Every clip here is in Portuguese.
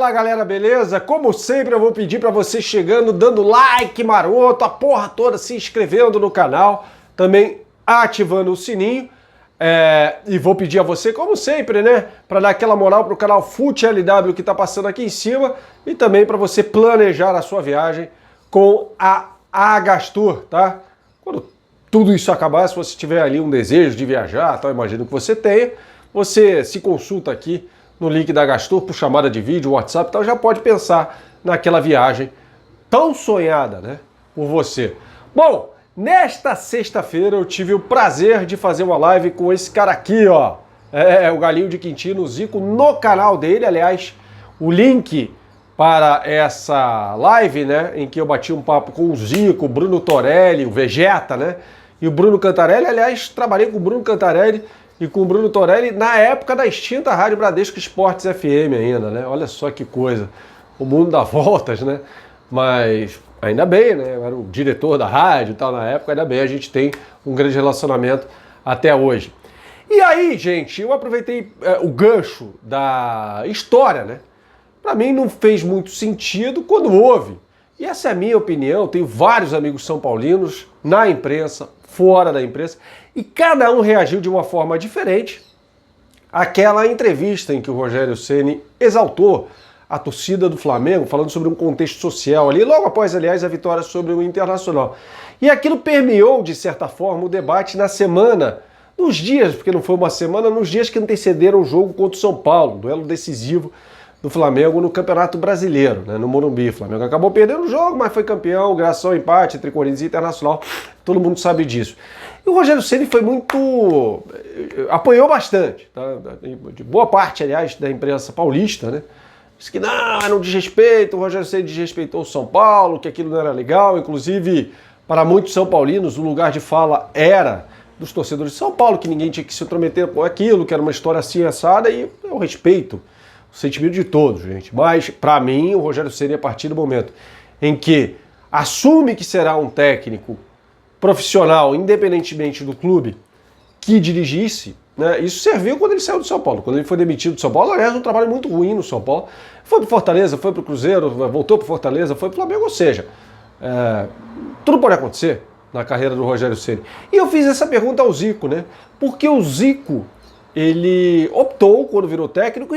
Fala galera, beleza? Como sempre eu vou pedir para você chegando, dando like maroto, a porra toda, se inscrevendo no canal, também ativando o sininho. E vou pedir a você, como sempre, né, para dar aquela moral pro canal Fute LW que tá passando aqui em cima e também para você planejar a sua viagem com a Agastur, tá? Quando tudo isso acabar, se você tiver ali um desejo de viajar, tal, imagino que você tenha, você se consulta aqui no link da Agastur por chamada de vídeo, WhatsApp, então já pode pensar naquela viagem tão sonhada, né, por você. Bom, nesta sexta-feira eu tive o prazer de fazer uma live com esse cara aqui, ó. O Galinho de Quintino, o Zico, no canal dele. Aliás, o link para essa live, né, em que eu bati um papo com o Zico, o Bruno Torelli, o Vegeta, né, e o Bruno Cantarelli. Aliás, trabalhei com o Bruno Cantarelli e com o Bruno Torelli na época da extinta Rádio Bradesco Esportes FM ainda, né? Olha só que coisa. O mundo dá voltas, né? Mas ainda bem, né? Eu era o diretor da rádio e tal na época, ainda bem, a gente tem um grande relacionamento até hoje. E aí, gente, eu aproveitei o gancho da história, né? Para mim não fez muito sentido quando houve. E essa é a minha opinião, tenho vários amigos são paulinos na imprensa, fora da imprensa, e cada um reagiu de uma forma diferente àquela entrevista em que o Rogério Ceni exaltou a torcida do Flamengo, falando sobre um contexto social ali, logo após, aliás, a vitória sobre o Internacional. E aquilo permeou, de certa forma, o debate na semana, nos dias, porque não foi uma semana, nos dias que antecederam o jogo contra o São Paulo, duelo decisivo do Flamengo no Campeonato Brasileiro, né, no Morumbi. O Flamengo acabou perdendo o jogo, mas foi campeão, graças ao empate entre Corinthians e Internacional. Todo mundo sabe disso. E o Rogério Ceni foi muito... apanhou bastante, tá? De boa parte, aliás, da imprensa paulista, né? Disse que não, era um desrespeito, o Rogério Ceni desrespeitou o São Paulo, que aquilo não era legal. Inclusive, para muitos são paulinos, o lugar de fala era dos torcedores de São Paulo, que ninguém tinha que se intrometer com aquilo, que era uma história assim assada, e eu respeito o sentimento de todos, gente. Mas, para mim, o Rogério Ceni, a partir do momento em que assume que será um técnico profissional, independentemente do clube que dirigisse, né, isso serviu quando ele saiu do São Paulo. Quando ele foi demitido do São Paulo, aliás, um trabalho muito ruim no São Paulo. Foi pro Fortaleza, foi pro Cruzeiro, voltou pro Fortaleza, foi pro Flamengo, ou seja, tudo pode acontecer na carreira do Rogério Ceni. E eu fiz essa pergunta ao Zico, né? Porque o Zico, ele optou, quando virou técnico,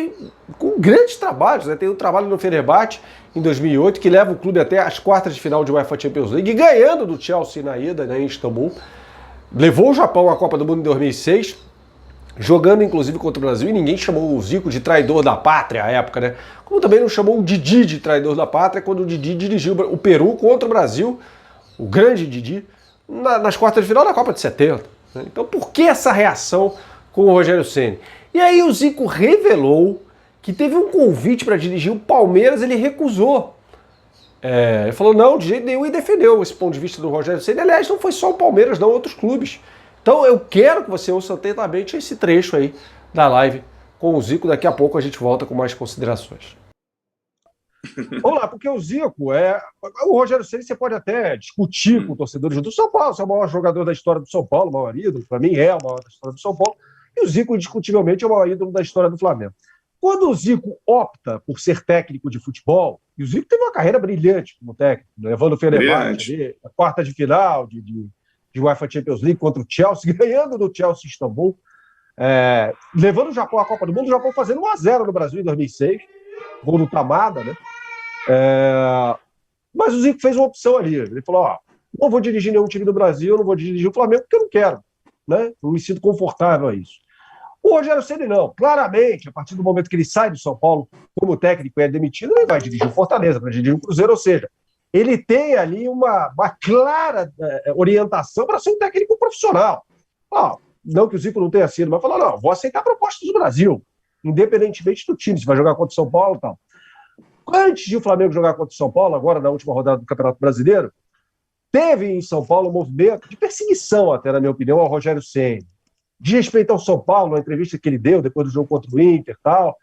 com grandes trabalhos, né? Tem um trabalho no Fenerbahçe, em 2008, que leva o clube até as quartas de final de UEFA Champions League, ganhando do Chelsea na ida, né, em Istambul. Levou o Japão à Copa do Mundo em 2006, jogando inclusive contra o Brasil, e ninguém chamou o Zico de traidor da pátria à época, né? Como também não chamou o Didi de traidor da pátria quando o Didi dirigiu o Peru contra o Brasil, o grande Didi, nas quartas de final da Copa de 70. Né? Então por que essa reação com o Rogério Ceni? E aí o Zico revelou que teve um convite para dirigir o Palmeiras, ele recusou. Ele falou não, de jeito nenhum, e defendeu esse ponto de vista do Rogério Ceni. Aliás, não foi só o Palmeiras, não, outros clubes. Então eu quero que você ouça atentamente esse trecho aí da live com o Zico. Daqui a pouco a gente volta com mais considerações. Vamos lá, porque o Zico o Rogério Ceni você pode até discutir com torcedores do São Paulo, se é o maior jogador da história do São Paulo, o maior ídolo, para mim é o maior da história do São Paulo, e o Zico, indiscutivelmente, é o maior ídolo da história do Flamengo. Quando o Zico opta por ser técnico de futebol, e o Zico teve uma carreira brilhante como técnico, levando o Fenerbahçe a quarta de final de UEFA Champions League contra o Chelsea, ganhando do Chelsea Istambul, levando o Japão à Copa do Mundo, o Japão fazendo 1-0 no Brasil em 2006, gol do Tamada, né? Mas o Zico fez uma opção ali, ele falou, não vou dirigir nenhum time do Brasil, não vou dirigir o Flamengo porque eu não quero, né? Não me sinto confortável a isso. O Rogério Ceni não, claramente, a partir do momento que ele sai do São Paulo como técnico e é demitido, ele vai dirigir o Fortaleza, vai dirigir o Cruzeiro, ou seja, ele tem ali uma clara orientação para ser um técnico profissional. Não que o Zico não tenha sido, mas falou, não, vou aceitar propostas do Brasil, independentemente do time, se vai jogar contra o São Paulo e tal. Antes de o Flamengo jogar contra o São Paulo, agora na última rodada do Campeonato Brasileiro, teve em São Paulo um movimento de perseguição, até na minha opinião, ao Rogério Ceni. De respeito ao São Paulo, na entrevista que ele deu depois do jogo contra o Inter e tal,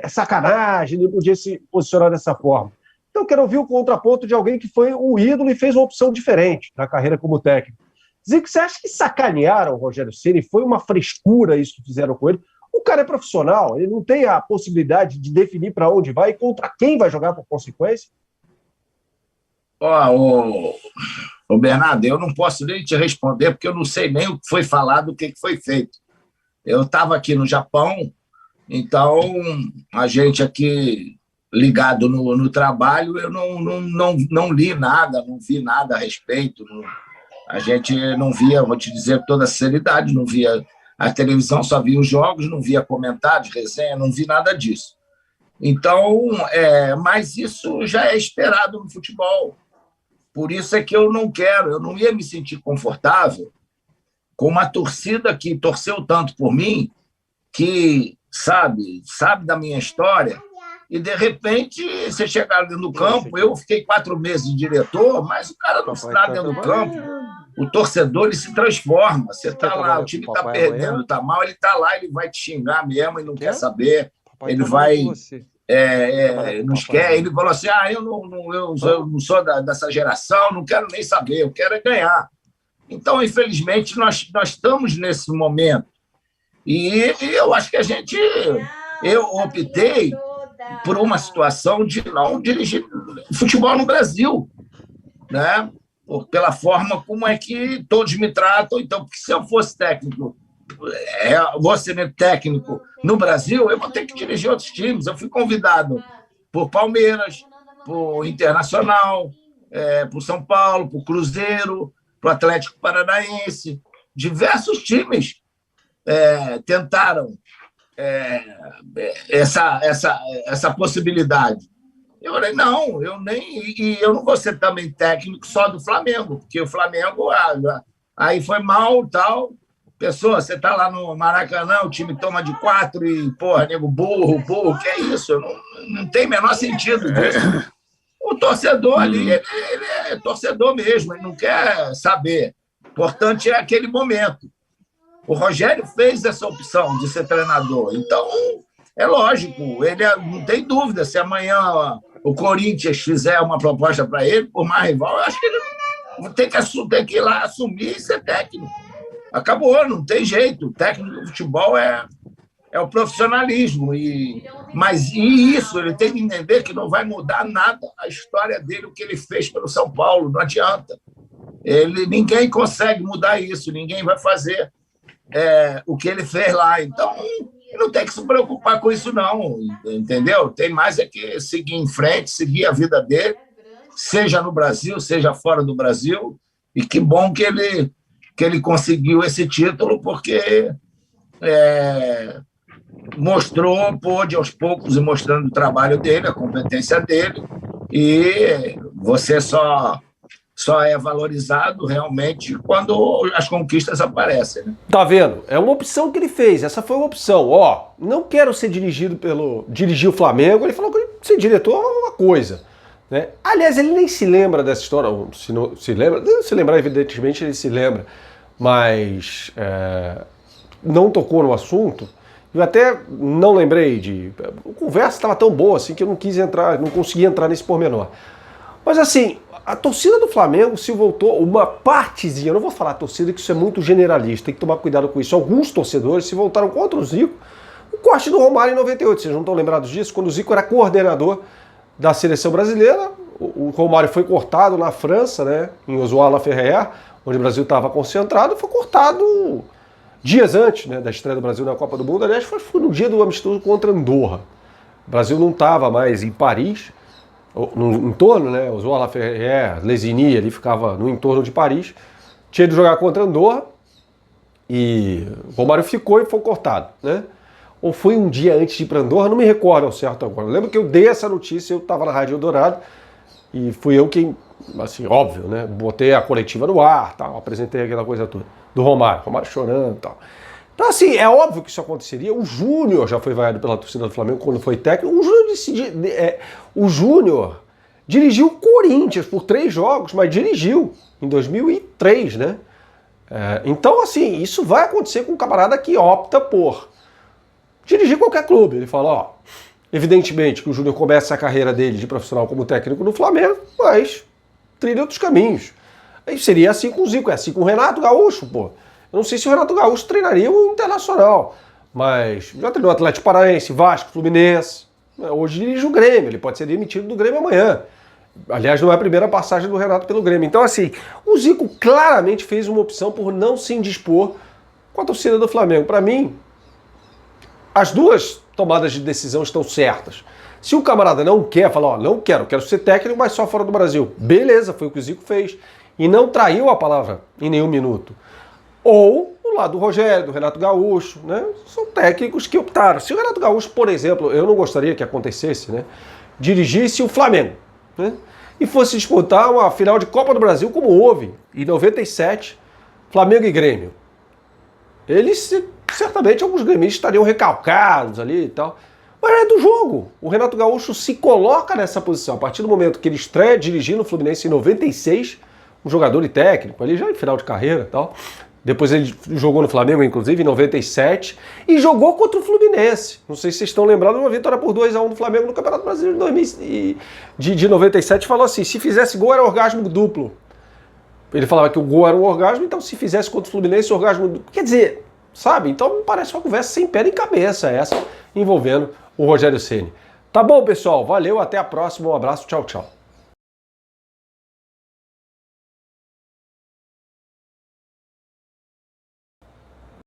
sacanagem, ele não podia se posicionar dessa forma. Então eu quero ouvir o contraponto de alguém que foi um ídolo e fez uma opção diferente na carreira como técnico. Zico, você acha que sacanearam o Rogério Ceni? Foi uma frescura isso que fizeram com ele? O cara é profissional, ele não tem a possibilidade de definir para onde vai e contra quem vai jogar por consequência. Ô, Bernardo, eu não posso nem te responder, porque eu não sei nem o que foi falado, o que foi feito. Eu estava aqui no Japão, então a gente aqui ligado no trabalho, eu não li nada, não vi nada a respeito. A gente não via, vou te dizer com toda sinceridade, não via a televisão, só via os jogos, não via comentários, resenha, não vi nada disso. Então, mas isso já é esperado no futebol. Por isso é que eu não ia me sentir confortável com uma torcida que torceu tanto por mim, que sabe da minha história, e de repente você chegar dentro do campo, eu fiquei 4 meses de diretor, mas o cara não está dentro do campo, o torcedor ele se transforma, você está lá, o time está perdendo, está mal, ele está lá, ele vai te xingar mesmo e não quer saber, ele vai... não quer, ele falou assim, eu não sou dessa geração, não quero nem saber, eu quero é ganhar. Então, infelizmente, nós estamos nesse momento. E eu acho que eu optei por uma situação de não dirigir futebol no Brasil, né? Pela forma como é que todos me tratam. Então, porque se eu fosse técnico, vou ser técnico no Brasil, eu vou ter que dirigir outros times. Eu fui convidado por Palmeiras, por Internacional, por São Paulo, por Cruzeiro, por Atlético Paranaense. Diversos times tentaram essa possibilidade. Eu falei, não, eu não vou ser também técnico só do Flamengo, porque o Flamengo aí foi mal, tal. Pessoa, você está lá no Maracanã, o time toma de 4 e, porra, nego burro, que é isso? Não tem o menor sentido disso. O torcedor ali, ele é torcedor mesmo, ele não quer saber. O importante é aquele momento. O Rogério fez essa opção de ser treinador, então é lógico, ele não tem dúvida, se amanhã o Corinthians fizer uma proposta para ele, por mais rival, eu acho que ele tem que ir lá assumir e ser técnico. Acabou, não tem jeito. O técnico de futebol é o profissionalismo. Mas isso, ele tem que entender que não vai mudar nada a história dele, o que ele fez pelo São Paulo, não adianta. Ninguém consegue mudar isso, ninguém vai fazer o que ele fez lá. Então, não tem que se preocupar com isso, não, entendeu? Tem mais que seguir em frente, seguir a vida dele, seja no Brasil, seja fora do Brasil, e que bom que ele conseguiu esse título, porque pôde aos poucos ir mostrando o trabalho dele, a competência dele, e você só é valorizado realmente quando as conquistas aparecem. Né? Tá vendo? É uma opção que ele fez, essa foi uma opção. Não quero ser dirigir o Flamengo, ele falou que ser diretor é uma coisa. Né? Aliás, ele nem se lembra dessa história, se não se lembra, se lembrar, evidentemente ele se lembra, mas não tocou no assunto. Eu até não lembrei a conversa estava tão boa assim que eu não consegui entrar nesse pormenor. Mas assim, a torcida do Flamengo se voltou, uma partezinha, eu não vou falar torcida, que isso é muito generalista, tem que tomar cuidado com isso. Alguns torcedores se voltaram contra o Zico, o corte do Romário em 98, vocês não estão lembrados disso? Quando o Zico era coordenador da seleção brasileira, o Romário foi cortado na França, né, em Oswald-la-Ferrière, onde o Brasil estava concentrado, foi cortado dias antes, né, da estreia do Brasil na Copa do Mundo. Aliás, foi no dia do amistoso contra Andorra. O Brasil não estava mais em Paris, no entorno, né, Oswald-la-Ferrière, Lesigny, ali ficava no entorno de Paris, tinha de jogar contra Andorra, e o Romário ficou e foi cortado, né? Ou foi um dia antes de ir para Andorra, não me recordo ao certo agora. Eu lembro que eu dei essa notícia, eu estava na Rádio Eldorado, e fui eu quem, assim, óbvio, né, botei a coletiva no ar, tal, apresentei aquela coisa toda, do Romário chorando e tal. Então, assim, é óbvio que isso aconteceria. O Júnior já foi vaiado pela torcida do Flamengo quando foi técnico. O Júnior dirigiu o Corinthians por 3 jogos, mas dirigiu em 2003, né? Então, assim, isso vai acontecer com um camarada que opta por dirigir qualquer clube. Ele fala, evidentemente que o Júnior começa a carreira dele de profissional como técnico no Flamengo, mas trilha outros caminhos. Aí seria assim com o Zico, é assim com o Renato Gaúcho, pô. Eu não sei se o Renato Gaúcho treinaria o Internacional, mas já treinou Atlético Paranaense, Vasco, Fluminense. Hoje dirige o Grêmio, ele pode ser demitido do Grêmio amanhã. Aliás, não é a primeira passagem do Renato pelo Grêmio. Então, assim, o Zico claramente fez uma opção por não se indispor com a torcida do Flamengo. Para mim, as duas tomadas de decisão estão certas. Se o camarada não quer, fala, ó, não quero ser técnico, mas só fora do Brasil. Beleza, foi o que o Zico fez. E não traiu a palavra em nenhum minuto. Ou o lado do Rogério, do Renato Gaúcho, né? São técnicos que optaram. Se o Renato Gaúcho, por exemplo, eu não gostaria que acontecesse, né? Dirigisse o Flamengo, né? E fosse disputar uma final de Copa do Brasil, como houve em 97, Flamengo e Grêmio. Eles, certamente, alguns gremistas estariam recalcados ali e tal. Mas é do jogo. O Renato Gaúcho se coloca nessa posição. A partir do momento que ele estreia dirigindo o Fluminense em 96, um jogador e técnico, ali já em final de carreira e tal. Depois ele jogou no Flamengo, inclusive, em 97, e jogou contra o Fluminense. Não sei se vocês estão lembrados de uma vitória por 2-1 do Flamengo no Campeonato Brasileiro de 97. Falou assim, se fizesse gol era orgasmo duplo. Ele falava que o gol era um orgasmo, então se fizesse contra o Fluminense, orgasmo duplo. Quer dizer, sabe? Então me parece uma conversa sem pé nem cabeça essa, envolvendo o Rogério Ceni. Tá bom, pessoal? Valeu, até a próxima. Um abraço, tchau, tchau.